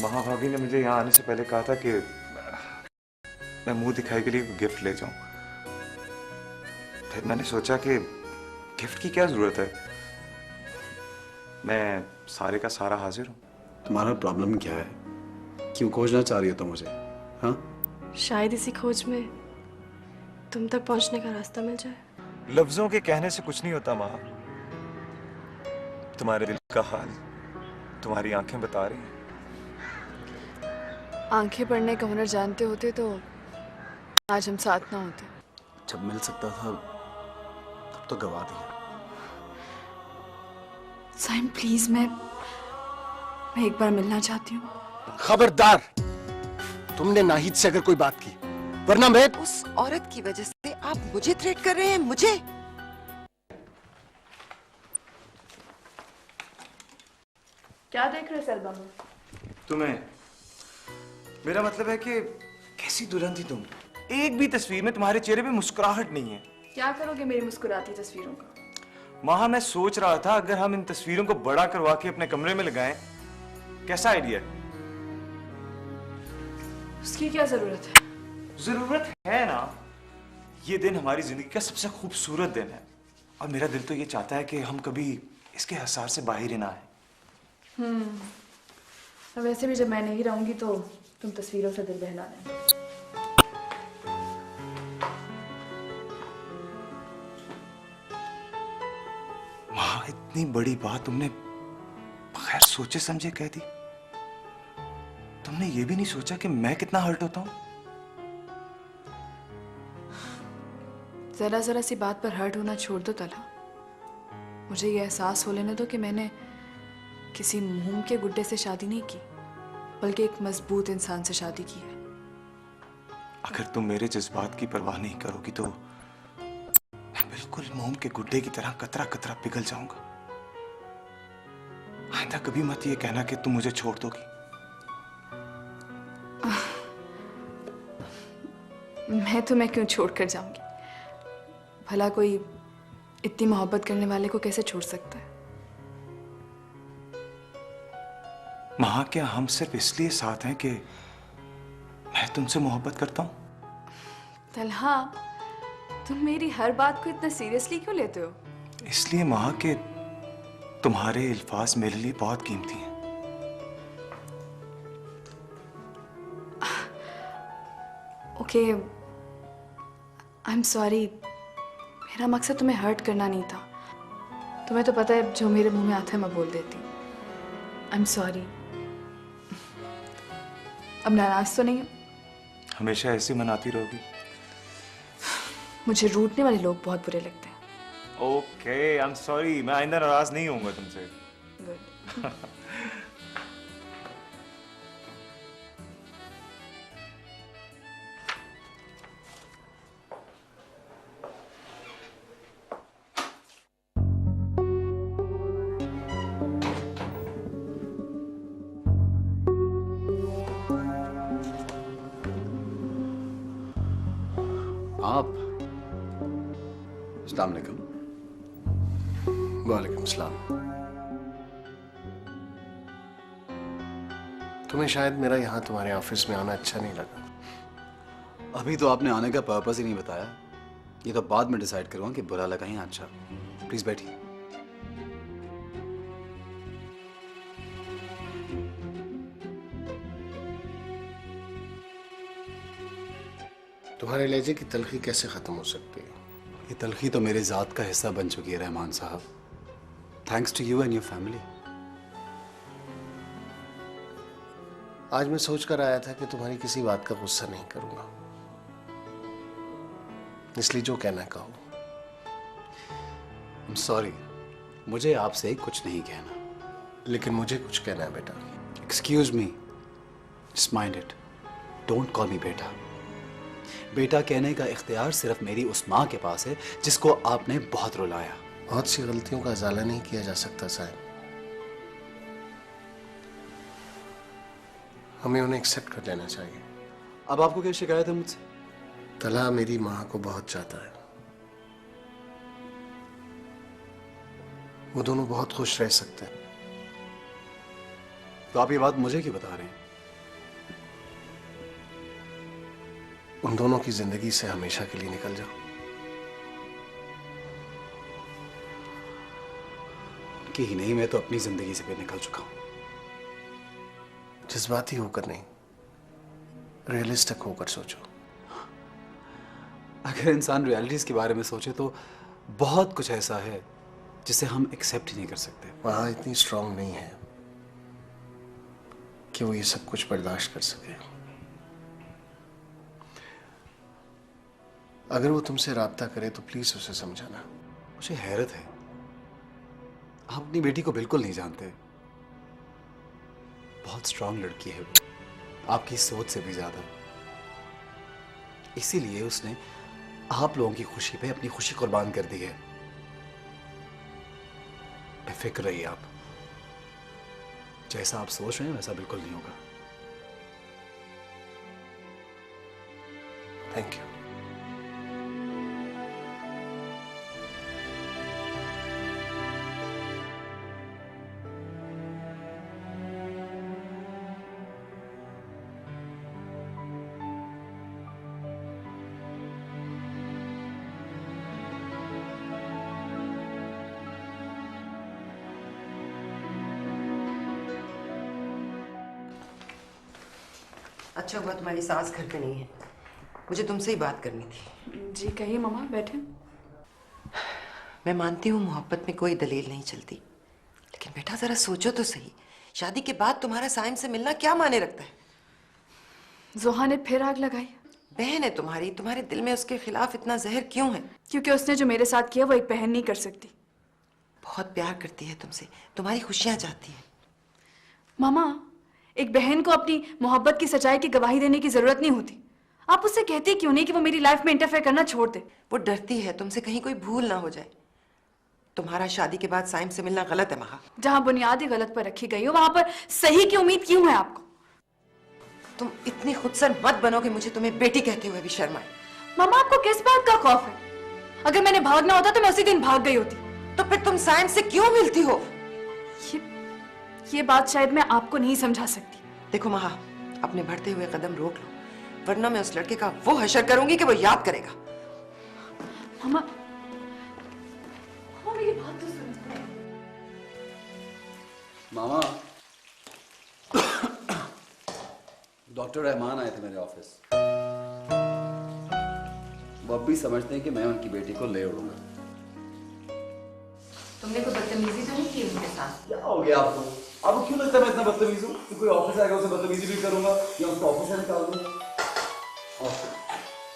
महाभाभी ने मुझे यहाँ आने से पहले कहा था कि मैं मुंह दिखाई के लिए गिफ्ट ले जाऊं। फिर मैंने सोचा कि गिफ्ट की क्या जरूरत है, मैं सारे का सारा हाजिर हूं। तुम्हारा प्रॉब्लम क्या है? क्यों खोजना चाह रही हो तुम मुझे? हाँ, शायद इसी खोज में तुम तक पहुंचने का रास्ता मिल जाए। लफ्जों के कहने से कुछ नहीं होता माँ। तुम्हारे दिल का हाल तुम्हारी आंखें बता रही हैं। आंखें पढ़ने का हुनर जानते होते तो आज हम साथ ना होते। जब मिल सकता था तब तो गवा दिया। साइम प्लीज, मैं एक बार मिलना चाहती हूँ। खबरदार, तुमने नाहिद से अगर कोई बात की वरना मैं। उस औरत की वजह से आप मुझे थ्रेट कर रहे हैं? मुझे? क्या देख रहे सलमा में? तुम्हें, मेरा मतलब है कि कैसी दुल्हन थी तुम। एक भी तस्वीर में तुम्हारे चेहरे पे मुस्कुराहट नहीं है। क्या करोगे मेरी मुस्कुराती तस्वीरों का? माँ, मैं सोच रहा था अगर हम इन तस्वीरों को बड़ा करवा के अपने कमरे में लगाएं, कैसा आइडिया है? उसकी क्या जरूरत है? जरूरत है ना। ये दिन हमारी जिंदगी का सबसे खूबसूरत दिन है और मेरा दिल तो ये चाहता है कि हम कभी इसके हिसार से बाहर ही ना आए। वैसे भी जब मैं नहीं रहूंगी तो तुम तस्वीरों से दिल बहला लेना। माँ, इतनी बड़ी बात तुमने बगैर सोचे समझे कह दी। तुमने ये भी नहीं सोचा कि मैं कितना हर्ट होता हूँ। जरा जरा सी बात पर हर्ट होना छोड़ दो तला। मुझे ये एहसास हो लेने दो कि मैंने किसी मुंह के गुड्डे से शादी नहीं की, बल्कि एक मजबूत इंसान से शादी की है। अगर तुम मेरे जज्बात की परवाह नहीं करोगी तो मैं बिल्कुल मोम के गुड्डे की तरह कतरा कतरा पिघल जाऊंगा। आइंदा कभी मत ये कहना कि तुम मुझे छोड़ दोगी। मैं तुम्हें क्यों छोड़ कर जाऊंगी? भला कोई इतनी मोहब्बत करने वाले को कैसे छोड़ सकता है? माँ, क्या हम सिर्फ इसलिए साथ हैं कि मैं तुमसे मोहब्बत करता हूं? तलहा, तुम मेरी हर बात को इतना सीरियसली क्यों लेते हो? इसलिए माँ कि तुम्हारे अल्फाज मेरे लिए बहुत कीमती हैं। Okay, I am sorry. मेरा मकसद तुम्हें हर्ट करना नहीं था। तुम्हें तो पता है जो मेरे मुंह में आता है मैं बोल देती हूँ। I am sorry. अब नाराज तो नहीं हो? हमेशा ऐसे मनाती रहोगी? मुझे रूठने वाले लोग बहुत बुरे लगते हैं। Okay, I am sorry. मैं आइंदा नाराज नहीं होऊंगा तुमसे। गुड। आप? अस्सलाम वालेकुम। वालेकुम सलाम। तुम्हें शायद मेरा यहाँ तुम्हारे ऑफिस में आना अच्छा नहीं लगा। अभी तो आपने आने का पर्पस ही नहीं बताया। ये तो बाद में डिसाइड करूंगा कि बुरा लगा या अच्छा। प्लीज बैठिए। तुम्हारे लहजे की तलखी कैसे खत्म हो सकती है? ये तलखी तो मेरे जात का हिस्सा बन चुकी है रहमान साहब। Thanks to you and your family. आज मैं सोच कर आया था कि तुम्हारी किसी बात का गुस्सा नहीं करूंगा, इसलिए जो कहना कहो। I'm sorry, मुझे आपसे कुछ नहीं कहना। लेकिन मुझे कुछ कहना है बेटा। Excuse me, just mind it. Don't call मी बेटा। बेटा कहने का इख्तियार सिर्फ मेरी उस माँ के पास है जिसको आपने बहुत रुलाया। बहुत सी गलतियों का इजाला नहीं किया जा सकता साहब, हमें उन्हें एक्सेप्ट कर लेना चाहिए। अब आपको क्या शिकायत है मुझसे? तला मेरी माँ को बहुत चाहता है। वो दोनों बहुत खुश रह सकते हैं। तो आप ये बात मुझे क्यों बता रहे हैं? उन दोनों की जिंदगी से हमेशा के लिए निकल जाओ। कि ही नहीं, मैं तो अपनी जिंदगी से भी निकल चुका हूं। जज्बाती होकर नहीं, रियलिस्टिक होकर सोचो। अगर इंसान रियलिटीज के बारे में सोचे तो बहुत कुछ ऐसा है जिसे हम एक्सेप्ट ही नहीं कर सकते। वहां इतनी स्ट्रांग नहीं है कि वो ये सब कुछ बर्दाश्त कर सके। अगर वो तुमसे राब्ता करे तो प्लीज उसे समझाना। मुझे हैरत है, आप अपनी बेटी को बिल्कुल नहीं जानते। बहुत स्ट्रांग लड़की है वो, आपकी सोच से भी ज्यादा। इसीलिए उसने आप लोगों की खुशी पे अपनी खुशी कुर्बान कर दी है। बेफिक्र रहिए आप, जैसा आप सोच रहे हैं वैसा बिल्कुल नहीं होगा। Thank you. अच्छा हुआ तुम्हारी सास घर पे नहीं है, मुझे तुमसे ही बात करनी थी। जी कहिए मामा, बैठे। मैं मानती हूँ मोहब्बत में कोई दलील नहीं चलती, लेकिन बेटा जरा सोचो तो सही, शादी के बाद तुम्हारा साइम से मिलना क्या माने रखता है? जोहा ने फिर आग लगाई। बहन है तुम्हारी, तुम्हारे दिल में उसके खिलाफ इतना जहर क्यों है? क्योंकि उसने जो मेरे साथ किया वो एक बहन नहीं कर सकती। बहुत प्यार करती है तुमसे, तुम्हारी खुशियां चाहती है। मामा, एक बहन को अपनी मोहब्बत की सच्चाई की गवाही देने की जरूरत नहीं होती। आप उससे कहती क्यों नहीं कि वो मेरी लाइफ में इंटरफेयर करना छोड़ दे? वो डरती है तुमसे कहीं कोई भूल ना हो जाए। तुम्हारा शादी के बाद साइम से मिलना गलत है महा। जहां बुनियाद ही गलत पर रखी गई हो वहां पर सही की उम्मीद क्यों है आपको? तुम इतनी खुदसर मत बनो कि मुझे तुम्हें बेटी कहते हुए भी शर्म आए। मामा, आपको किस बात का खौफ है? अगर मैंने भागना होता तो मैं उसी दिन भाग गई होती। तो फिर तुम साइम से क्यों मिलती हो? ये बात शायद मैं आपको नहीं समझा सकती। देखो महा, अपने बढ़ते हुए कदम रोक लो, वरना मैं उस लड़के का वो हशर करूंगी कि वो याद करेगा। मामा, मेरी बात तो सुनो। मामा, डॉक्टर रहमान आए थे मेरे ऑफिस। वो अब भी समझते हैं कि मैं उनकी बेटी को ले उड़ूंगा। तुमने कोई बदतमीजी तो नहीं की उनके साथ? क्या हो गया आपको? आपको क्यों लगता है मैं इतना बदतमीज हूँ कि कोई ऑफिस आएगा उसे बदतमीजी भी करूंगा या उसको ऑफिस से निकाल दूंगा?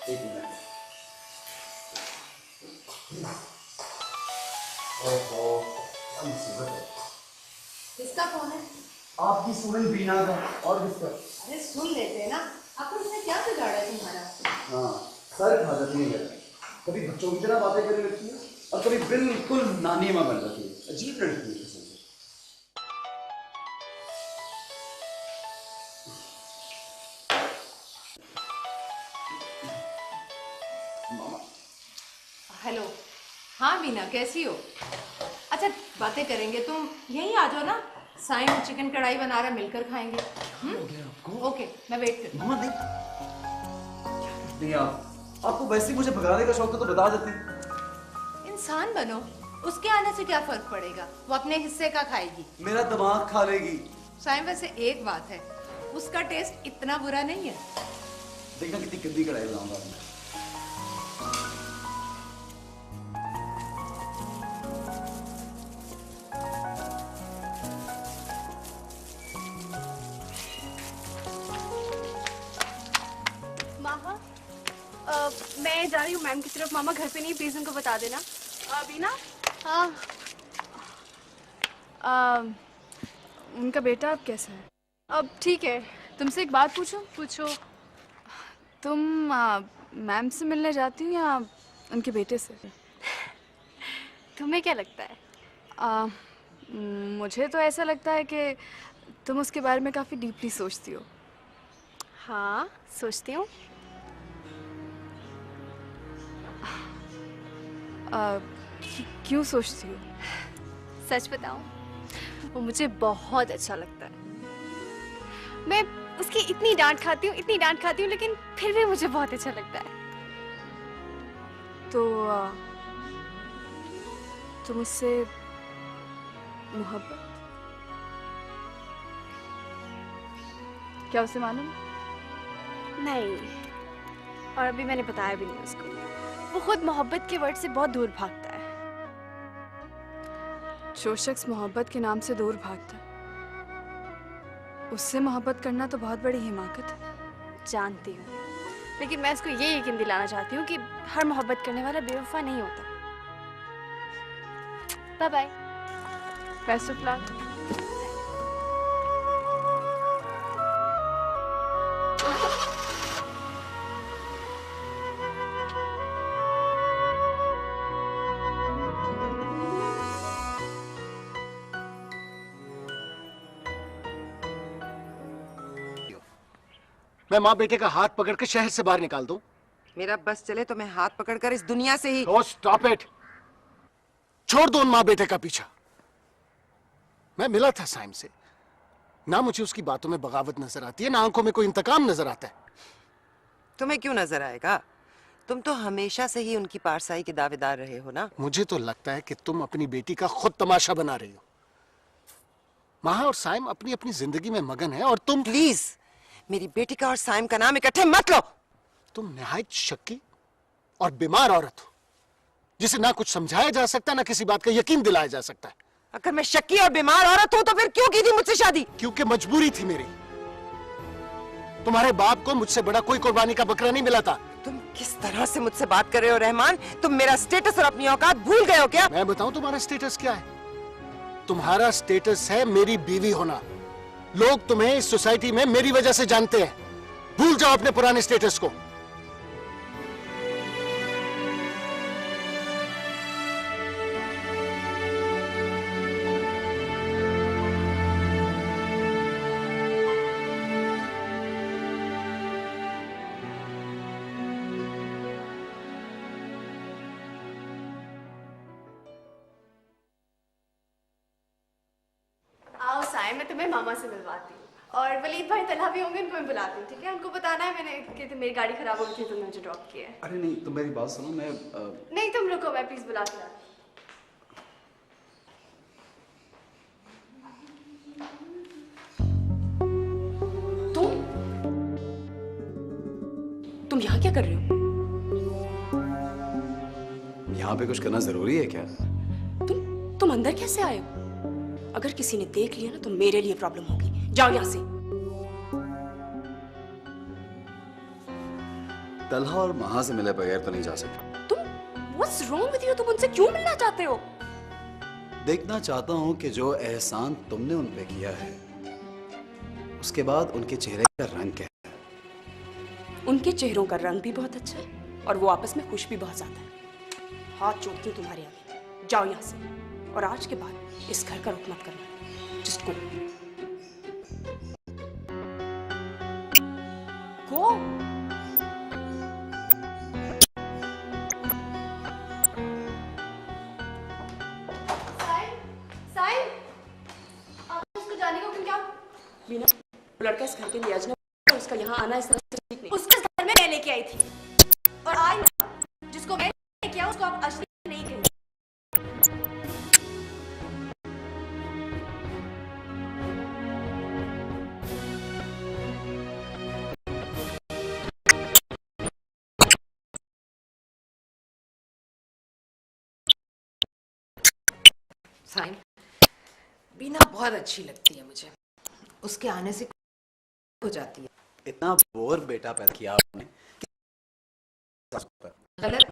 एक मिनट। ओहो, क्या मुसीबत है। किसका फोन है? आपकी स्टूडेंट बीना का। और किसका? अरे सुन लेते हैं ना। आपको इसने क्या बिगाड़ा है तुम्हारा? हाँ, सर खा जाती है मेरा। कभी बच्चों की तरह बातें करने लगती है और कभी बिल्कुल नानी माँ बन जाती है। अजीब लड़की है किस्म से। हेलो, हाँ बीना, कैसी हो? अच्छा बातें करेंगे, तुम यहीं आ जाओ ना। साइम चिकन कढ़ाई बना रहा, मिलकर खाएंगे। ओके, मैं वेट करती हूँ। मामा नहीं, आपको वैसे ही मुझे भगाने का शौक था तो बता देती। इंसान बनो, उसके आने से क्या फर्क पड़ेगा? वो अपने हिस्से का खाएगी। मेरा दिमाग खा लेगी। साइम, वैसे एक बात है, उसका टेस्ट इतना बुरा नहीं है। देखना कितनी गंदी कढ़ाई बनाऊंगा मैं। मामा, मैं जा रही हूँ मैम की तरफ। मामा घर पे नहीं, प्लीज उनको बता देना। बीना। हाँ। उनका बेटा अब कैसा है? अब ठीक है। तुमसे एक बात पूछूं? पूछो। तुम मैम से मिलने जाती हो या उनके बेटे से? तुम्हें क्या लगता है? मुझे तो ऐसा लगता है कि तुम उसके बारे में काफ़ी डीपली सोचती हो। हाँ, सोचती हूँ। क्यों सोचती हो? सच बताऊं, वो मुझे बहुत अच्छा लगता है। मैं उसकी इतनी डांट खाती हूँ, इतनी डांट खाती हूँ, लेकिन फिर भी मुझे बहुत अच्छा लगता है। तो मुझसे मोहब्बत क्या उसे मालूम? नहीं, और अभी मैंने बताया भी नहीं उसको। वो खुद मोहब्बत के वर्ड से बहुत दूर भागता है। जो शख्स मोहब्बत के नाम से दूर भागता है, उससे मोहब्बत करना तो बहुत बड़ी हिमाकत है। जानती हूँ, लेकिन मैं उसको ये यकीन दिलाना चाहती हूँ कि हर मोहब्बत करने वाला बेवफा नहीं होता। Bye bye. Best of luck. मैं माँ बेटे का हाथ पकड़ के शहर से बाहर निकाल दूं? मेरा बस चले तो मैं हाथ पकड़कर इस दुनिया से ही। Oh, stop it! छोड़ दो उन माँ बेटे का पीछा। मैं मिला था साइम से, ना मुझे उसकी बातों में बगावत नजर आती है, ना आंखों में कोई इंतकाम नजर आता है। तुम्हें क्यों नजर आएगा? तुम तो हमेशा से ही उनकी पारसाई के दावेदार रहे हो ना। मुझे तो लगता है कि तुम अपनी बेटी का खुद तमाशा बना रही हो। माहा और साइम अपनी अपनी जिंदगी में मगन है और तुम प्लीज मेरी बेटी का और साइम का नाम इकट्ठे मत लो। तुम निहायत शक्की और बीमार औरत हो, जिसे ना कुछ समझाया जा सकता, ना किसी बात का यकीन दिलाया जा सकता है। अगर मैं शक्की और बीमार औरत हूं तो फिर क्यों की थी मुझसे शादी? क्योंकि मजबूरी थी मेरी। तुम्हारे बाप को मुझसे बड़ा कोई कुर्बानी का बकरा नहीं मिला था। तुम किस तरह से मुझसे बात कर रहे हो रहमान? तुम मेरा स्टेटस और अपनी औकात भूल गए हो क्या? मैं बताऊं तुम्हारा स्टेटस क्या है? तुम्हारा स्टेटस है मेरी बीवी होना। लोग तुम्हें इस सोसाइटी में मेरी वजह से जानते हैं। भूल जाओ अपने पुराने स्टेटस को। आओ साइम, मैं तुम्हें मामा से मिलवाती हूँ। और वलीद भाई तलहा भी होंगे, उनको मैं बुलाती हूँ, ठीक है? उनको बताना है मैंने कि मेरी गाड़ी खराब हो गई थी तो मुझे ड्रॉप किया है। अरे नहीं, तुम मेरी बात सुनो। मैं नहीं तुम रुको, मैं प्लीज बुला के लाती हूँ। तुम यहाँ क्या कर रहे हो? यहाँ पे कुछ करना जरूरी है क्या? तुम अंदर कैसे आए हो? अगर किसी ने देख लिया ना तो मेरे लिए प्रॉब्लम होगी। जाओ यहाँ से। तलहा और महा से मिले बगैर तो नहीं जा सकते। तुम What's wrong with you? तुम उनसे क्यों मिलना चाहते हो? देखना चाहता हूँ कि जो एहसान तुमने उन पे किया है, उसके बाद उनके चेहरे का रंग क्या है। उनके चेहरों का रंग भी बहुत अच्छा है और वो आपस में खुश भी बहुत ज्यादा है। हाथ जोड़ती हूँ तुम्हारे आगे। जाओ यहाँ से, और आज के बाद इस घर का रुख मत करना। Just go. Go. साइम, उसको जाने को क्यों क्या? मीना, वो लड़का इस घर के लिए अजनबी है, उसका यहाँ आना इस तरह से ठीक नहीं। उसको इस घर में मैं लेके आई थी, और आज ना, जिसको मैं लेके किया उसको आप असली नहीं कहेंगे। साइम, बीना बहुत अच्छी लगती है मुझे। उसके आने से हो जाती है। इतना बोर बेटा पैदा किया आपने। गलत।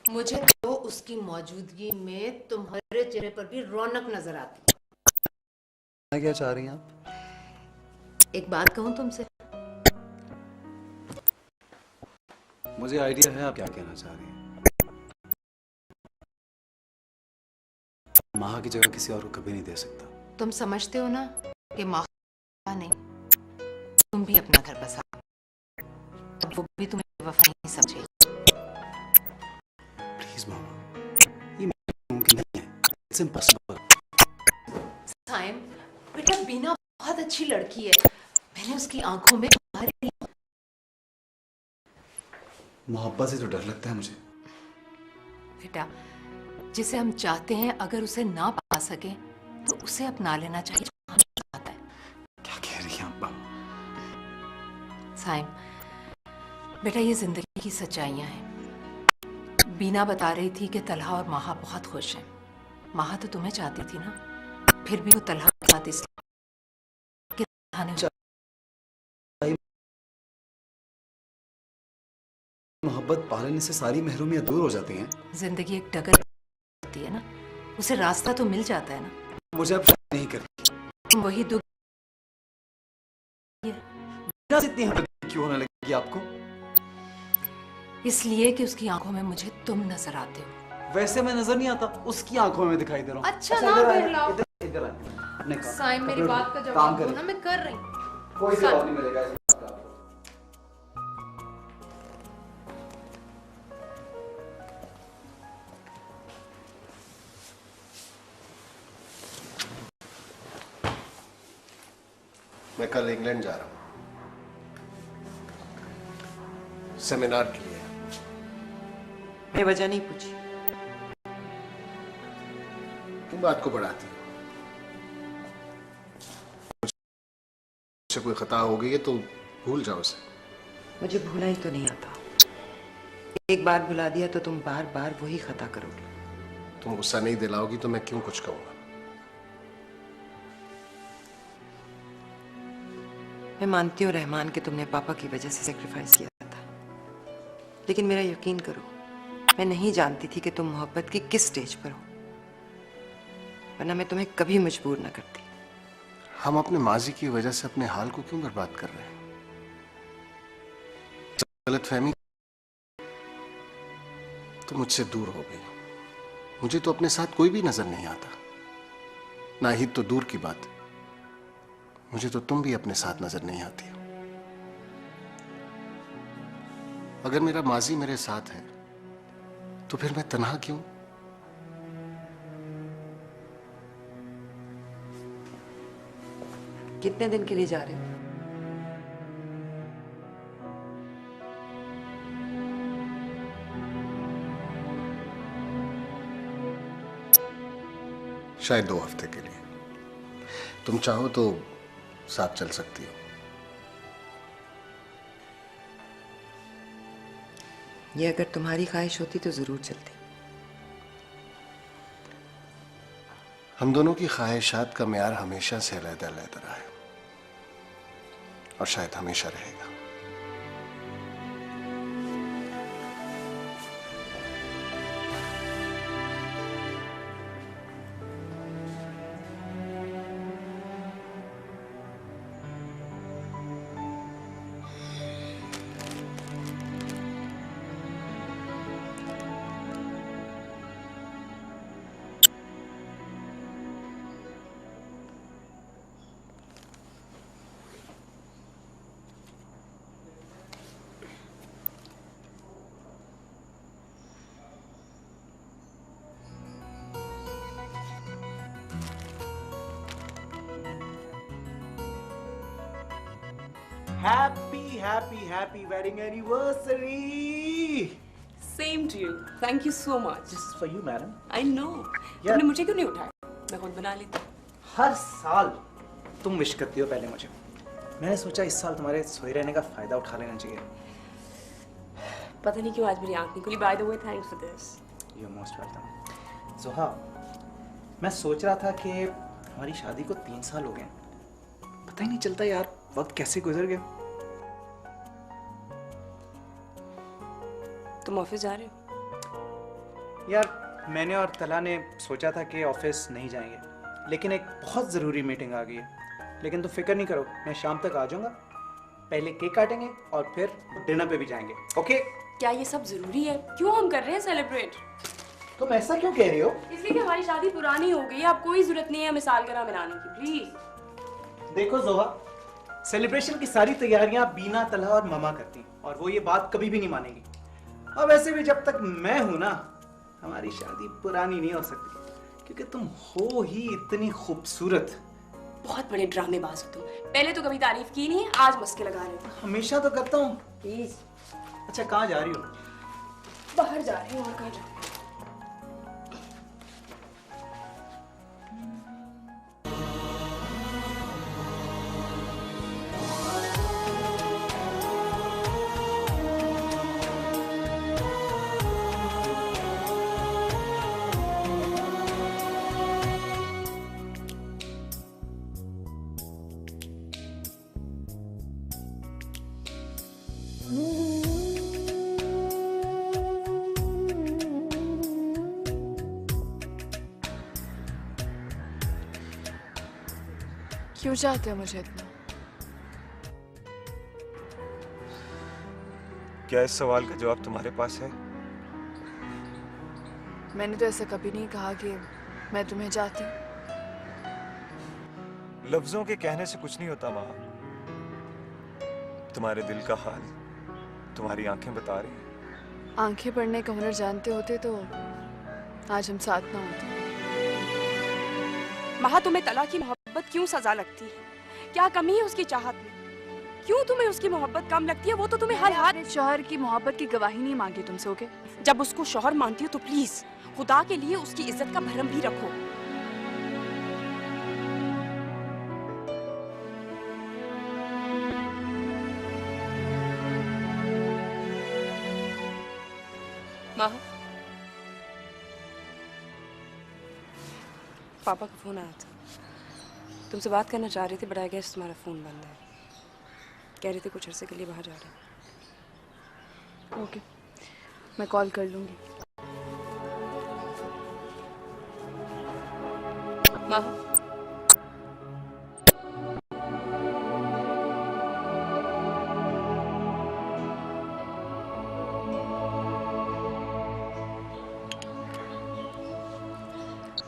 मुझे तो उसकी मौजूदगी में तुम्हारे चेहरे पर भी रौनक नजर आती है। क्या चाह रही हैं आप? एक बात कहूं तुमसे? मुझे आइडिया है आप क्या कहना चाह रही हैं। महा की जगह किसी और को कभी नहीं दे सकता। तुम समझते हो ना कि माँ नहीं, तुम भी अपना घर बसा, वो भी तुम्हें वफा नहीं समझेगी। प्लीज मामा, ये मुमकिन नहीं है। It's impossible. साइम, बेटा बीना बहुत अच्छी लड़की है। मैंने उसकी आंखों में तुम्हारी मोहब्बत से तो डर लगता है मुझे। बेटा, जिसे हम चाहते हैं अगर उसे ना पा सके तो उसे अपना लेना चाहिए जो हमें चाहता है। क्या कह रही हैं अब्बा? साइम, बेटा ये जिंदगी की सच्चाइयां हैं। बीना बता रही थी कि तलहा और माहा बहुत खुश हैं। माहा तो तुम्हें चाहती थी ना, फिर भी वो तलहा के साथ इसलिए कि तलहा ने मोहब्बत पालने से सारी महरूमियां दूर हो जाती हैं। जिंदगी एक डगर होती है ना, उसे रास्ता तो मिल जाता है ना। मुझे अब शादी नहीं करनी। वही दुख इतनी हद क्यों होने लगी आपको? इसलिए कि उसकी आंखों में मुझे तुम नजर आते हो। वैसे मैं नजर नहीं आता, उसकी आंखों में दिखाई दे रहा हूँ। अच्छा ना फिर लाओ। इधर आए। अपने काम- साइम, मेरी अपने बात का काम जवाब दो करें। ना, मैं कर रही हूँ। कोई जवाब नहीं मिलेगा इस बात का आपको। मैं कल इंग्लैंड जा रहा हूं सेमिनार के लिए। मैं वजह नहीं पूछी। तुम बात को बढ़ाती हो। मुझसे कोई खता हो गई है तो भूल जाओ उसे। मुझे भूला ही तो नहीं आता। एक बार भुला दिया तो तुम बार बार वही खता करोगे। तुम गुस्सा नहीं दिलाओगी तो मैं क्यों कुछ कहूंगा। मैं मानती हूँ रहमान कि तुमने पापा की वजह से सेक्रीफाइस किया था, लेकिन मेरा यकीन करो, मैं नहीं जानती थी कि तुम मोहब्बत की किस स्टेज पर हो, वरना मैं तुम्हें कभी मजबूर न करती। हम अपने माजी की वजह से अपने हाल को क्यों बर्बाद कर रहे हैं? गलतफहमी तो मुझसे दूर हो गई। मुझे तो अपने साथ कोई भी नजर नहीं आता। नाहिद तो दूर की बात, मुझे तो तुम भी अपने साथ नजर नहीं आती हो। अगर मेरा माजी मेरे साथ है तो फिर मैं तन्हा क्यों? कितने दिन के लिए जा रहे हो? शायद 2 हफ्ते के लिए। तुम चाहो तो साथ चल सकती हो। ये अगर तुम्हारी ख्वाहिश होती तो जरूर चलती। हम दोनों की ख्वाहिशात का म्यार हमेशा से अलग-अलग रहा है और शायद हमेशा रहेगा। Happy wedding anniversary! Same to you, thank you so much. This is for you, madam. I know. तुमने मुझे क्यों नहीं उठाया? मैं खुद बना लेती। हर साल तुम विश करती हो पहले मुझे। मैंने सोचा इस साल तुम्हारे सोए रहने का फायदा उठा लेना चाहिए। पता नहीं क्यों आज मेरी आंख नहीं खुली। By the way, thanks for this. You're most welcome. जोहा, मैं सोच रहा था कि हमारी शादी को 3 साल हो गए। पता ही नहीं चलता यार, वक्त कैसे गुजर गया। तुम ऑफिस जा रहे हो? यार, मैंने और तला ने सोचा था कि ऑफिस नहीं जाएंगे, लेकिन एक बहुत ज़रूरी मीटिंग आ गई है। लेकिन तुम फिक्र नहीं करो, मैं शाम तक आ जाऊंगा। पहले केक काटेंगे और फिर डिनर पे भी जाएंगे। ओके? क्या ये सब जरूरी है? क्यों हम कर रहे हैं सेलिब्रेट? तुम ऐसा क्यों कह रही हो? इसलिए कि हमारी शादी पुरानी हो गई है, अब कोई जरूरत नहीं है हमें सालगिरह मनाने की, प्लीज। देखो जोहा, सेलिब्रेशन की सारी तैयारियां बीना, तलहा और ममा करती हैं और वो ये बात कभी भी नहीं मानेगी। और वैसे भी जब तक मैं हूं ना, हमारी शादी पुरानी नहीं हो सकती, क्योंकि तुम हो ही इतनी खूबसूरत बहुत बड़े ड्रामेबाज हो तुम। पहले तो कभी तारीफ की नहीं है, आज मस्के लगा रहे हो। हमेशा तो करता हूँ। प्लीज। अच्छा कहाँ जा रही हो? बाहर जा रही हूँ, और कहाँ जा रही हूँ? क्यों चाहते हो मुझे इतना? क्या इस सवाल का जवाब तुम्हारे पास है? मैंने तो ऐसा कभी नहीं कहा कि मैं तुम्हें चाहती हूँ। लफ्जों के कहने से कुछ नहीं होता माँ। तुम्हारे दिल का हाल तुम्हारी आंखें बता रही हैं। आंखें पढ़ने का हुनर जानते होते तो आज हम साथ ना होते। महा, तुम्हें तला की मोहब्बत क्यों सजा लगती है? क्या कमी है उसकी चाहत में? क्यों तुम्हें उसकी मोहब्बत कम लगती है? वो तो तुम्हें हर हाल। शौहर की मोहब्बत की गवाही नहीं मांगी तुमसे, ओके? जब उसको शौहर मानती हो तो प्लीज खुदा के लिए उसकी इज्जत का भरम भी रखो। महा, पापा का फोन आया था, तुमसे बात करना चाह रहे थे, बट आई गेस तुम्हारा फोन बंद है। कह रहे थे कुछ अरसे के लिए बाहर जा रहे हैं। ओके, मैं कॉल कर लूंगी। महा,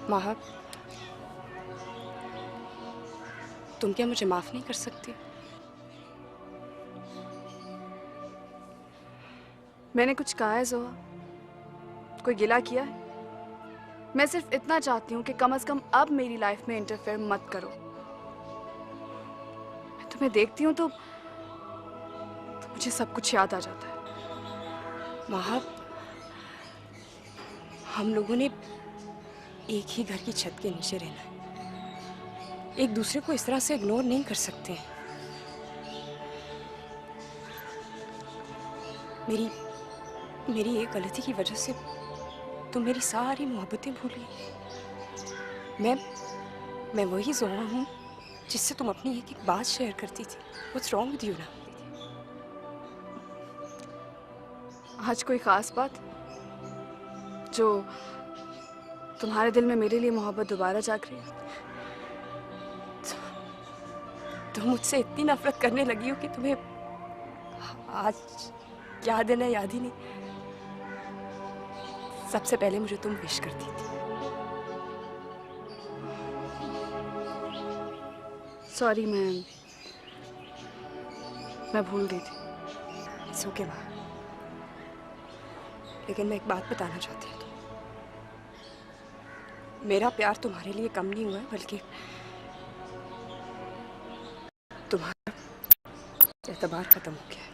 महा, तुम क्या मुझे माफ नहीं कर सकती? मैंने कुछ कहा है जोहा? कोई गिला किया है? मैं सिर्फ इतना चाहती हूँ कि कम से कम अब मेरी लाइफ में इंटरफेयर मत करो। मैं तुम्हें देखती हूँ तो मुझे सब कुछ याद आ जाता है। महा, हम लोगों ने एक ही घर की छत के नीचे रहना है, एक दूसरे को इस तरह से इग्नोर नहीं कर सकते हैं। मेरी एक गलती की वजह से तुम मेरी सारी मोहब्बतें भूल गई। मैं वही जोहा हूँ जिससे तुम अपनी एक एक बात शेयर करती थी। What's wrong with you now? आज कोई खास बात जो तुम्हारे दिल में मेरे लिए मोहब्बत दोबारा जाग रही है? तुम मुझसे इतनी नफरत करने लगी हो कि तुम्हें आज क्या दिन है याद ही नहीं। सबसे पहले मुझे तुम विश करती थी। सॉरी, मैं भूल गई थी। इट्स ओके माँ, लेकिन मैं एक बात बताना चाहती हूँ। मेरा प्यार तुम्हारे लिए कम नहीं हुआ है, बल्कि तुम्हारा एतबार खत्म हो गया है।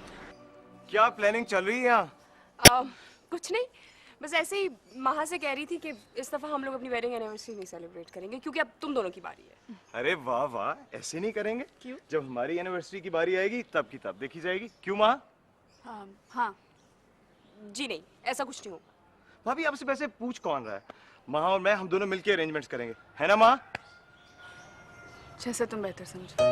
क्या प्लानिंग चल रही है यहाँ? कुछ नहीं, बस ऐसे ही महा से कह रही थी कि इस दफा हम लोग अपनी वेडिंग एनिवर्सरी नहीं सेलिब्रेट करेंगे, क्योंकि अब तुम दोनों की बारी है। अरे वाह वाह, ऐसे नहीं करेंगे? क्यों? जब हमारी एनिवर्सरी की बारी आएगी तब की तब देखी जाएगी। क्यों माँ? हाँ। जी नहीं, ऐसा कुछ नहीं होगा। भाभी आपसे वैसे पूछ कौन रहा है? माँ और मैं, हम दोनों मिलके अरेंजमेंट्स करेंगे, है ना माँ? जैसे तुम बेहतर समझो।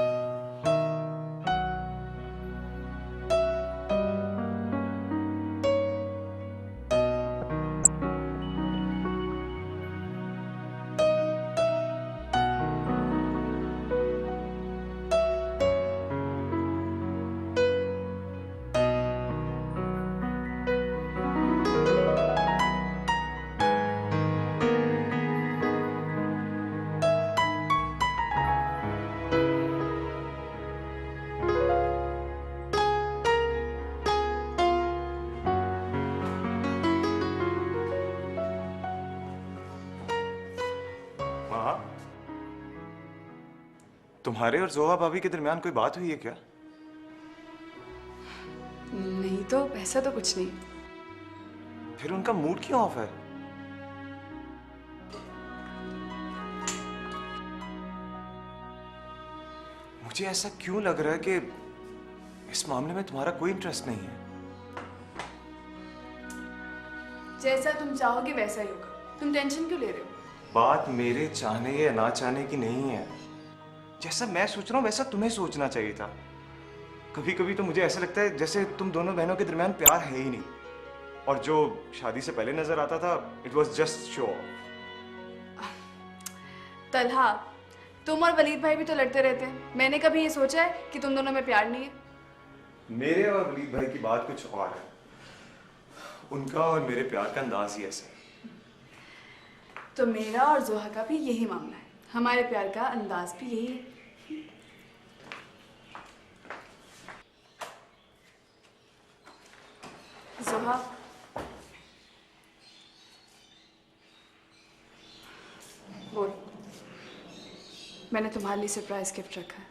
तुम्हारे और जोहा भाभी के दरमियान कोई बात हुई है क्या? नहीं तो ऐसा तो कुछ नहीं। फिर उनका मूड क्यों ऑफ है? मुझे ऐसा क्यों लग रहा है कि इस मामले में तुम्हारा कोई इंटरेस्ट नहीं है। जैसा तुम चाहोगे वैसा ही होगा, तुम टेंशन क्यों ले रहे हो? बात मेरे चाहने या ना चाहने की नहीं है। जैसा मैं सोच रहा हूँ वैसा तुम्हें सोचना चाहिए था। कभी कभी तो मुझे ऐसा लगता है जैसे तुम दोनों बहनों के दरमियान प्यार है ही नहीं, और जो शादी से पहले नजर आता था it was just show off. Talha, तुम और वलीद भाई भी तो लड़ते रहते हैं। मैंने कभी ये सोचा है कि तुम दोनों में प्यार नहीं है? मेरे और वलीद भाई की बात कुछ और है। उनका और मेरे प्यार का अंदाज ही ऐसा है। तो मेरा और जोहा का भी यही मामला है, हमारे प्यार का अंदाज भी यही है। जोहा, बोल, मैंने तुम्हारे लिए सरप्राइज गिफ्ट रखा है।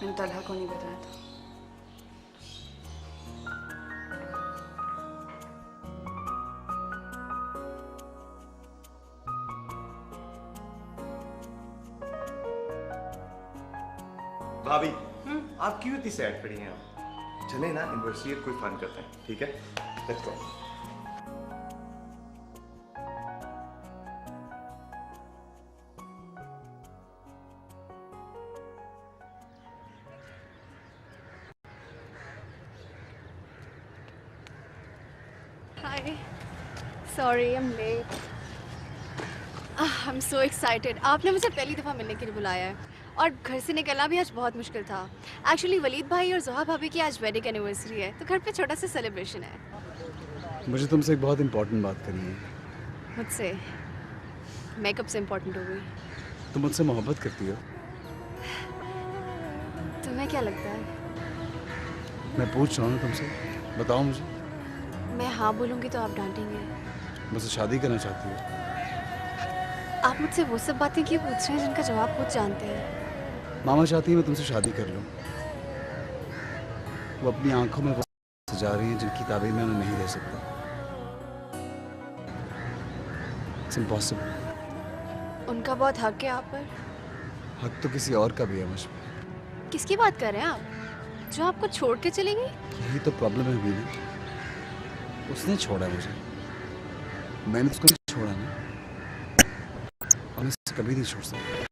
मैंने तलहा को नहीं बताया था। भाभी, आप क्यों इतनी सैड पड़ी हैं? आप चले ना यूनिवर्सिटी कोई फन करते हैं, ठीक है? Let's go. Hi, sorry I am late. I am so excited. आपने मुझे पहली दफ़ा मिलने के लिए बुलाया है और घर से निकलना भी आज बहुत मुश्किल था। एक्चुअली वलीद भाई और जोहा भाभी की आज वेडिंग एनिवर्सरी है, तो घर पे छोटा सा सेलिब्रेशन है। मुझे तुमसे एक बहुत इंपॉर्टेंट बात करनी है। मुझसे? मेकअप से इम्पोर्टेंट हो गई? तुम मुझसे मोहब्बत करती हो? तुम्हें क्या लगता है? मैं पूछ रहा हूँ तुमसे, बताओ मुझे। मैं हाँ बोलूँगी तो आप डांटेंगे। मुझसे शादी करना चाहती हो? आप मुझसे वो सब बातें क्यों पूछ रहे हैं जिनका जवाब खुद जानते हैं? मामा चाहती है मैं तुमसे शादी कर लूं। वो अपनी आंखों में वो सजा रही हैं जिनकी ताबीर मैं उन्हें नहीं दे सकता। It's impossible। उनका बहुत हक है आप पर। हक तो किसी और का भी है मुझ पर। किसकी बात कर रहे हैं आप? जो आपको छोड़ के चली गई? यही तो प्रॉब्लम है बीना, उसने छोड़ा मुझे, मैंने उसको नहीं छोड़ा ना, और मैं उसे कभी नहीं छोड़ सकता।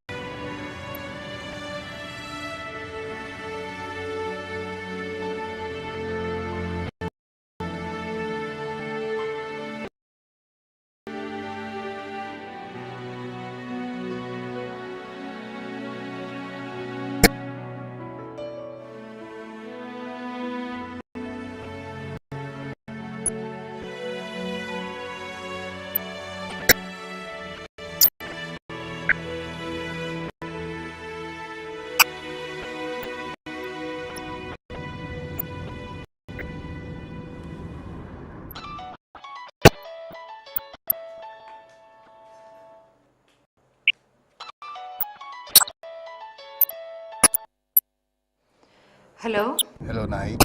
हेलो। हेलो नाहिद,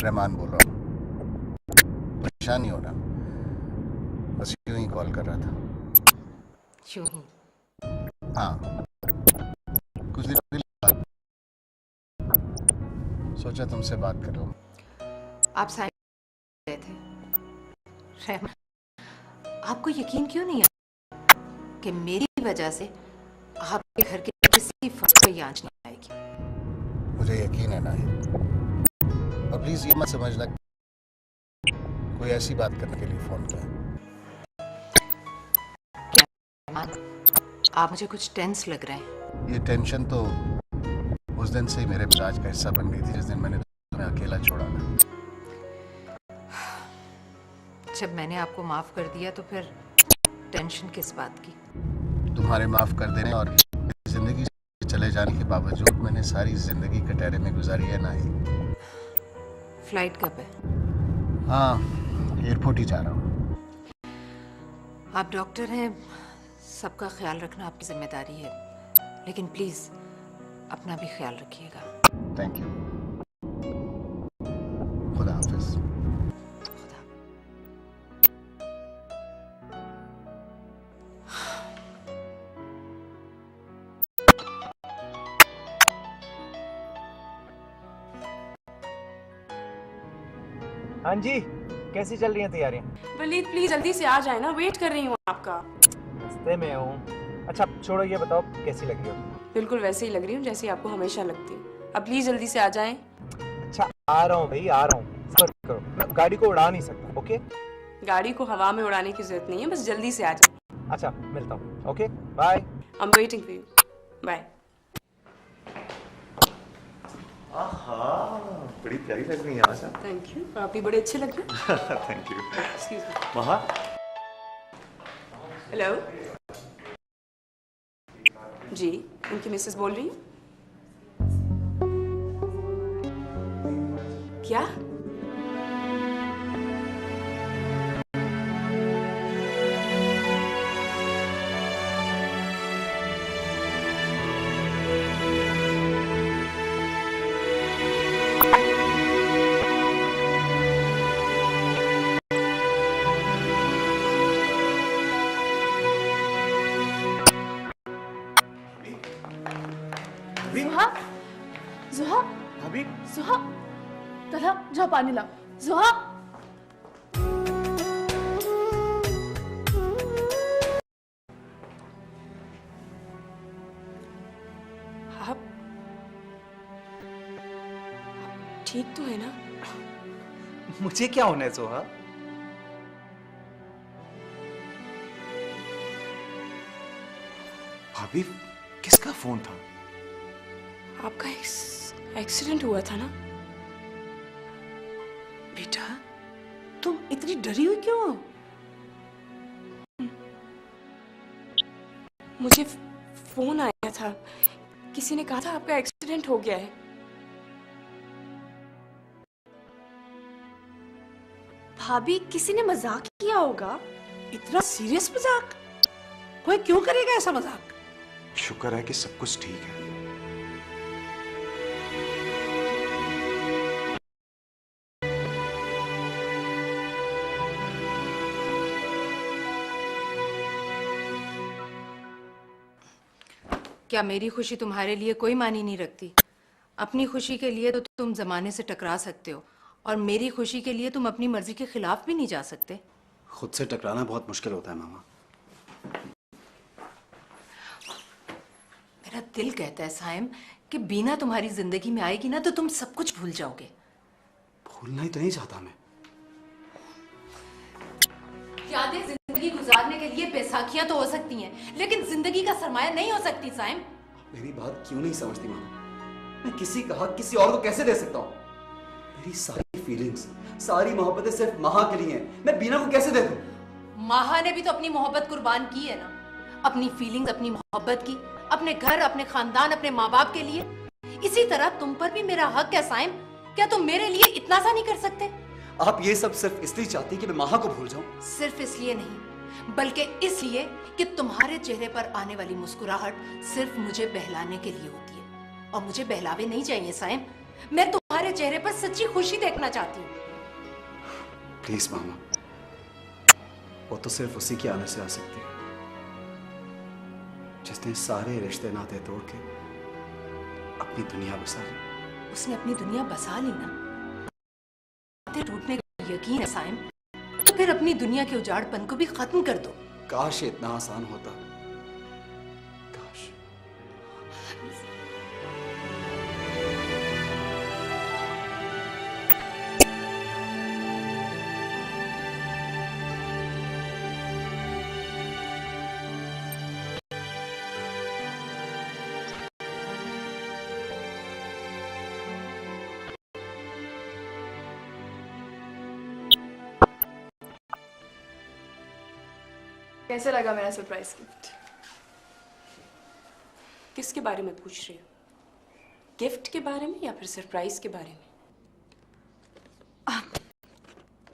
रहमान बोल रहा हूँ। परेशान नहीं होना, बस यूं ही कॉल कर रहा था। यूं ही? हाँ, कुछ दिन पहले सोचा तुमसे बात कर लूँ। आप साइन गए थे। रहमान, आपको यकीन क्यों नहीं आता कि मेरी वजह से आपके घर के किसी फर्द को ये आंच नहीं आएगी? मुझे यकीन है नाहिद, और प्लीज ये मत समझना कोई ऐसी बात करने के लिए फोन किया। आप मुझे कुछ टेंस लग रहे हैं। ये टेंशन तो उस दिन से ही मेरे मिजाज का हिस्सा बन गई थी जिस दिन मैंने तुम्हें अकेला छोड़ा था। जब मैंने आपको माफ कर दिया तो फिर टेंशन किस बात की? तुम्हारे माफ कर देने और जिंदगी से चले जाने के बावजूद मैंने सारी जिंदगी कटहरे में गुजारी है नाहिद। फ्लाइट कब है? हाँ, एयरपोर्ट ही जा रहा हूँ। आप डॉक्टर हैं, सबका ख्याल रखना आपकी जिम्मेदारी है, लेकिन प्लीज अपना भी ख्याल रखिएगा। Thank you. खुदा हाफिज। खुदा। हाँ जी, कैसी चल रही हैं तैयारियां? वलीद प्लीज जल्दी से आ जाए ना, वेट कर रही हूँ आपका। रास्ते में हूँ। अच्छा छोड़ो, ये बताओ कैसी लग रही हो? बिल्कुल वैसे ही लग रही हूँ जैसे आपको हमेशा लगती हूँ। अब प्लीज जल्दी से आ जाएं। अच्छा आ रहा हूँ भाई, आ रहा हूँ। सब्र करो, मैं गाड़ी को उड़ा नहीं सकता। ओके? गाड़ी को हवा में उड़ाने की जरूरत नहीं है, बस जल्दी से आ जाए। अच्छा मिलता हूँ। Okay bye. I am waiting for you. Bye. आहा, बड़ी प्यारी लग रही है आशा। Thank you. आप भी बड़े अच्छे लग रहे हैं। Thank you. Excuse me. महा, हेलो जी, उनकी मिसेस बोल रही हूँ। क्या? जुहा, जुहा, भाभी, जुहा, तलहा जा पानी ला। जुहा, आप ठीक तो है ना? मुझे क्या होना है सोहा? भाभी किसका फोन था? आपका एक्सीडेंट हुआ था ना? बेटा, तुम इतनी डरी हुई क्यों हो? मुझे फोन आया था, किसी ने कहा था आपका एक्सीडेंट हो गया है। भाभी किसी ने मजाक किया होगा। इतना सीरियस मजाक? कोई क्यों करेगा ऐसा मजाक? शुक्र है कि सब कुछ ठीक है। क्या मेरी खुशी तुम्हारे लिए कोई मानी नहीं रखती? अपनी खुशी के लिए तो तुम जमाने से टकरा सकते हो, और मेरी खुशी के लिए तुम अपनी मर्जी के खिलाफ भी नहीं जा सकते। खुद से टकराना बहुत मुश्किल होता है मामा। मेरा दिल कहता है साइम कि बीना तुम्हारी जिंदगी में आएगी ना तो तुम सब कुछ भूल जाओगे। भूलना ही तो नहीं चाहता मैं। यादें जिंदगी गुजारने के लिए बैसाखियां तो हो सकती हैं, लेकिन जिंदगी का सरमाया नहीं हो सकती साइम। मेरी बात क्यों नहीं समझती मामा? मैं किसी का हक किसी और को कैसे दे सकता हूँ? मेरी सारी फीलिंग्स, सारी मोहब्बतें सिर्फ महा के लिए हैं। मैं बीना को कैसे दे दूं? माहा ने भी तो अपनी मोहब्बत कुर्बान की है ना, अपनी फीलिंग्स, अपनी मोहब्बत की, अपने घर, अपने खानदान, अपने माँ बाप के लिए। इसी तरह तुम पर भी मेरा हक है साइम। क्या तुम मेरे लिए इतना सा नहीं कर सकते? आप ये सब सिर्फ इसलिए चाहती कि मैं महा को भूल जाऊं? सिर्फ इसलिए नहीं, बल्कि इसलिए कि तुम्हारे चेहरे पर आने वाली मुस्कुराहट सिर्फ मुझे बहलाने के लिए होती है, और मुझे बहलावे नहीं चाहिए साइम। मैं तुम्हारे चेहरे पर सच्ची खुशी देखना चाहती हूँ। प्लीज मामा, वो तो सिर्फ उसी के आने से आ सकती है जिसने सारे रिश्ते नाते तोड़ के अपनी दुनिया बसा ली। उसने अपनी दुनिया बसा ली ना, टूटने का यकीन है साइम, तो फिर अपनी दुनिया के उजाड़पन को भी खत्म कर दो। काश ये इतना आसान होता। काश। कैसे लगा मेरा सरप्राइज गिफ्ट? किसके बारे में पूछ रही हो? गिफ्ट के बारे में या फिर सरप्राइज के बारे में?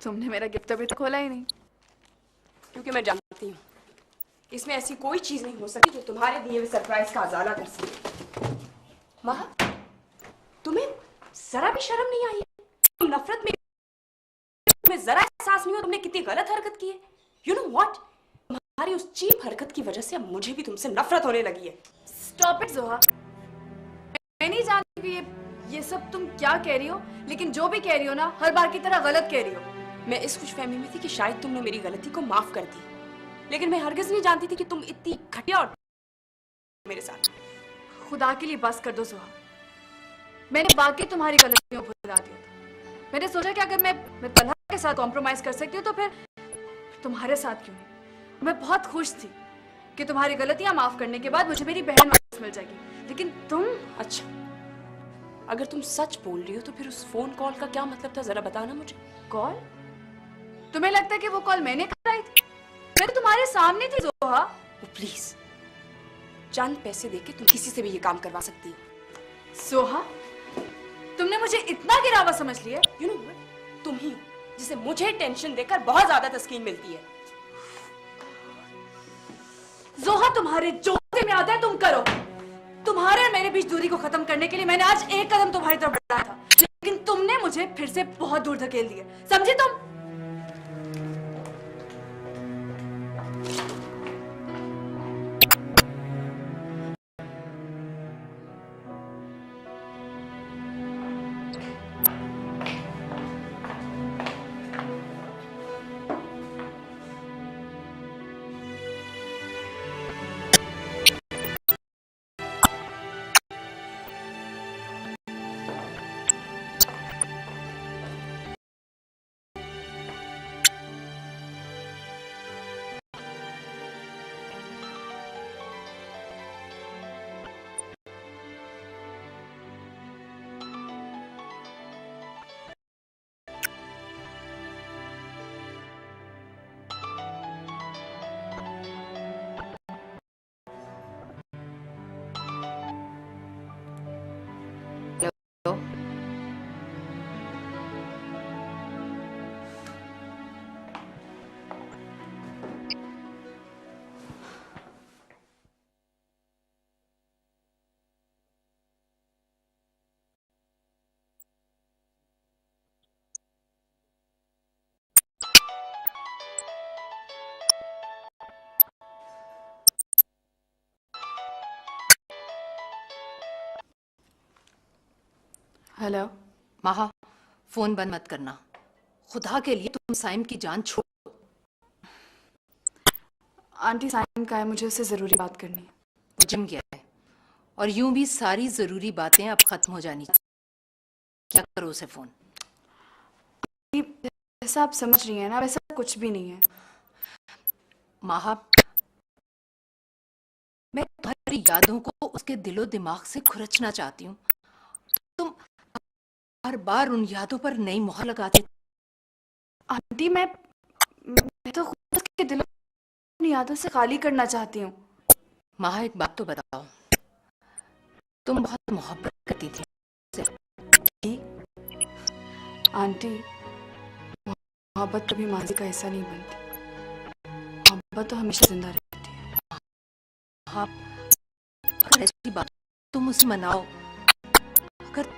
तुमने मेरा गिफ्ट अभी तक खोला ही नहीं। क्योंकि मैं जानती हूँ इसमें ऐसी कोई चीज नहीं हो सकती जो तुम्हारे दिए हुए सरप्राइज का अजाला कर सके। महा, तुम्हें जरा भी शर्म नहीं आई? तुम नफरत में तुम्हें जरा एहसास नहीं हो तुमने कितनी गलत हरकत की है? यू नो व्हाट, तुम्हारी उस चीप हरकत की वजह से अब मुझे भी तुमसे नफरत होने लगी है। स्टॉप इट जोहा। मैं नहीं जानती कि ये सब तुम क्या कह रही हो, लेकिन जो भी कह रही हो ना, हर बार की तरह गलत कह रही हो। मैं इस खुशफहमी में थी कि शायद तुमने मेरी गलती को माफ कर दी, लेकिन मैं हरगिज नहीं जानती थी कि तुम इतनी घटिया और मेरे साथ। खुदा के लिए बस कर दो जोहा। मैंने बाकी तुम्हारी गलतियों को भुला दिया था। मैंने सोचा कि अगर मैं तलहा के साथ कॉम्प्रोमाइज कर सकती हूँ तो फिर तुम्हारे साथ क्यों नहीं। मैं बहुत खुश थी कि तुम्हारी गलतियां माफ करने के बाद मुझे मेरी बहन वापस मिल जाएगी, लेकिन तुम। अच्छा, अगर तुम सच बोल रही हो तो फिर उस फोन कॉल का क्या मतलब था, जरा बताना मुझे। कॉल? तुम्हें लगता है कि वो कॉल मैंने कराई थी? मैं तुम्हारे सामने थी जोहा। प्लीज, चंद पैसे देके तुम किसी से भी ये काम करवा सकती हो। सोहा, तुमने मुझे इतना गिरावा समझ लिया? यू नो व्हाट, तुम ही हो जिसे मुझे टेंशन देकर बहुत ज्यादा तस्कीन मिलती है। जोहा, तुम्हारे जो में आता है तुम करो। तुम्हारे और मेरे बीच दूरी को खत्म करने के लिए मैंने आज एक कदम तुम्हारी तरफ बढ़ाया था, लेकिन तुमने मुझे फिर से बहुत दूर धकेल दिया, समझे तुम? हेलो महा, फोन बंद मत करना। खुदा के लिए तुम साइम की जान छोड़ो। आंटी, साइम का है, मुझे उससे जरूरी बात करनी है। वो जिम गया है और यूं भी सारी जरूरी बातें अब खत्म हो जानी चाहिए। क्या करो उसे फोन? जैसा आप समझ रही हैं ना, वैसा कुछ भी नहीं है। महा, मैं तुम्हारी यादों को उसके दिलो दिमाग से खुरचना चाहती हूँ। तुम हर बार उन यादों पर नई मोहर लगाते। आंटी, मैं तो खुद उसके दिल अपनी यादों से खाली करना चाहती हूँ। महा, एक बात तो बताओ, तुम बहुत मोहब्बत करती थी उससे। आंटी, मोहब्बत कभी माजी का हिस्सा नहीं बनती। मोहब्बत तो हमेशा जिंदा रहती है। हाँ, अगर ऐसी बात तुम उसे मनाओ, अगर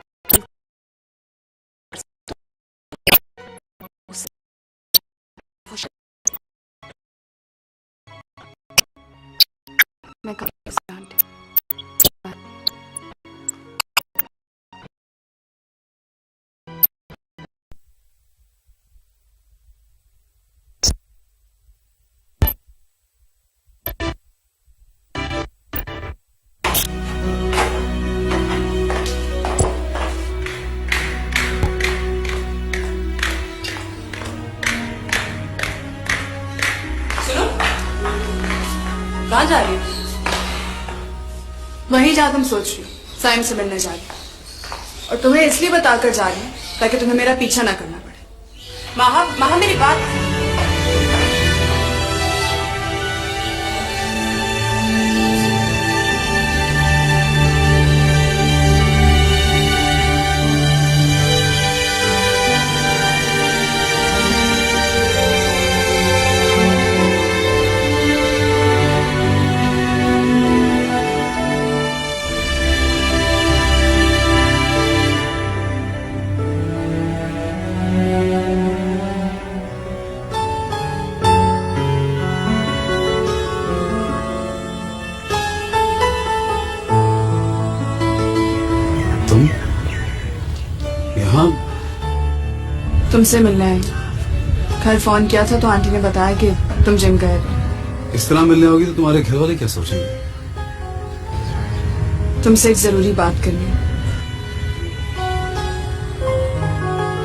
मैं करूँगी आंटी। कहाँ जा रही हो? वही जहाँ तुम सोच रही हो, साइम से मिलने जा रही हो। और तुम्हें इसलिए बताकर जा रही हूँ ताकि तुम्हें मेरा पीछा ना करना पड़े। महा, महा मेरी बात। तुमसे मिलने आई। घर फोन किया था तो आंटी ने बताया कि तुम जिम गए थे। इस तरह मिलने होगी तो तुम्हारे घर वाले क्या सोचेंगे? तुमसे एक जरूरी बात करनी है।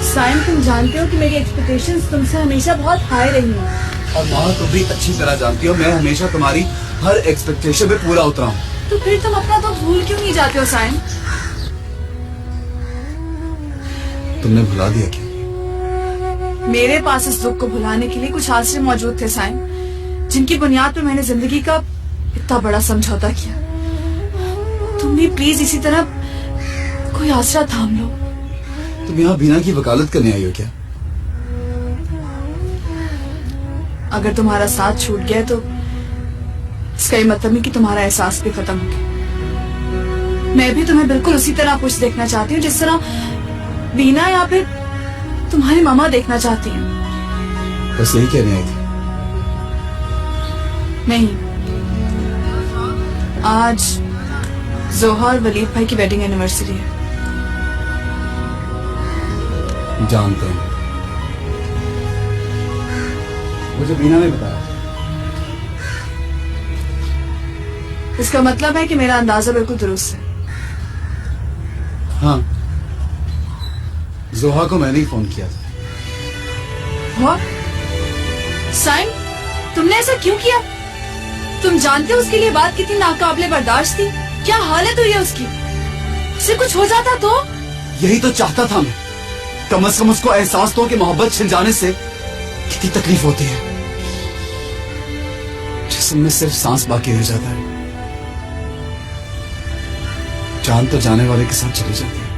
साइम, तुम जानते हो कि मेरी एक्सपेक्टेशंस तुमसे हमेशा बहुत हाई रही हैं। और माँ, तुम भी अच्छी तरह जानती हो मैं हमेशा तुम्हारी हर एक्सपेक्टेशन पे पूरा उतरा हूँ। तो फिर तुम अपना तो भूल क्यों नहीं जाते हो साइम? तुमने भुला दिया क्या? मेरे पास इस दुख को भुलाने के लिए कुछ आश्रय मौजूद थे साइम, जिनकी बुनियाद पर मैंने जिंदगी का इतना बड़ा समझौता किया। तुम भी प्लीज इसी तरह कोई आसरा थाम लो। तुम यहाँ बीना की वकालत करने आई हो क्या? अगर तुम्हारा साथ छूट गया तो इसका ये मतलब नहीं कि तुम्हारा एहसास भी खत्म हो गया। मैं भी तुम्हें बिल्कुल उसी तरह कुछ देखना चाहती हूँ जिस तरह बीना या फिर तुम्हारी मामा देखना चाहती हैं। बस यही कहने आई थी। नहीं, आज जोहा और वलीद भाई की वेडिंग एनिवर्सरी है। जानते हैं, मुझे बीना ने बताया। इसका मतलब है कि मेरा अंदाजा बिल्कुल दुरुस्त है। हाँ, जोहा को मैंने ही फोन किया था। What? साइम, तुमने ऐसा क्यों किया? तुम जानते हो उसके लिए बात कितनी नाकाबिले बर्दाश्त थी? क्या हालत हुई है उसकी? उसे कुछ हो जाता तो? यही तो चाहता था मैं। कम से कम उसको एहसास तो कि मोहब्बत छिन जाने से कितनी तकलीफ होती है। जिस्म में सिर्फ सांस बाकी रह जाता है, जान तो जाने वाले के साथ चली जाती है।